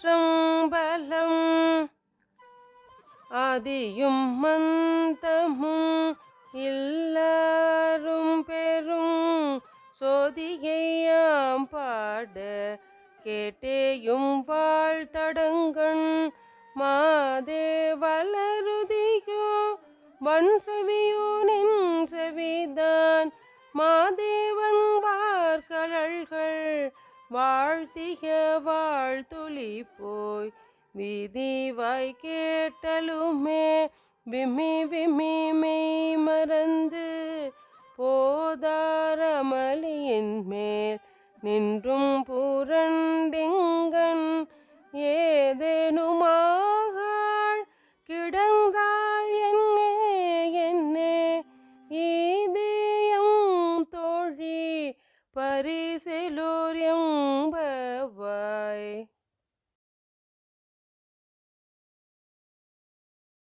திருச்சிற்றம்பலம். ஆதியும் மந்தமும் எல்லாரும் பெரும் சோதியையாம் பாட கேட்டேயும் வாழ்த்தடங்கண் மாதே வளருதியோ வன்செவியோ நின் செவிதான் மாதேவன் வார்கழல்கள் வாழ்த்திய வாழ்த்துளி போய் விதிவாய் கேட்டலுமே விம்மி விம்மி மெய் மறந்து போதாரமலியின் மேல் நின்றும் புரண்டிங்கன் ஏதேனுமாகாள் கிடந்தால் என்னே என்னே ஈதேயம் தோழி பரிசெலோர்